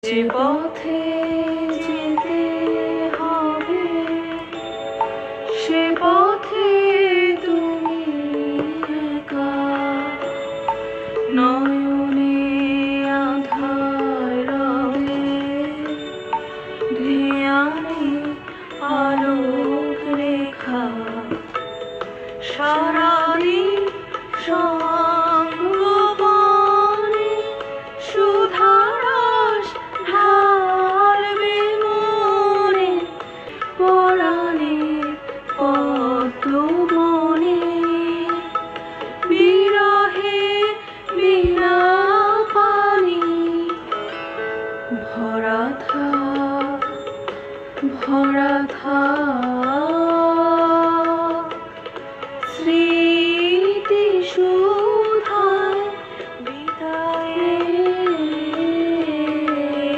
যে পথে যেতে হবে সে পথে তুমি একা, নয়নে আধার রবে ধিয়ানে আলোক রেখা, সারাদিন সঙ্গোপনে সুধারস ঢালবে মনে, পরাণের পদ্ম বনে বিরহে বিলাপানি ভরা থাক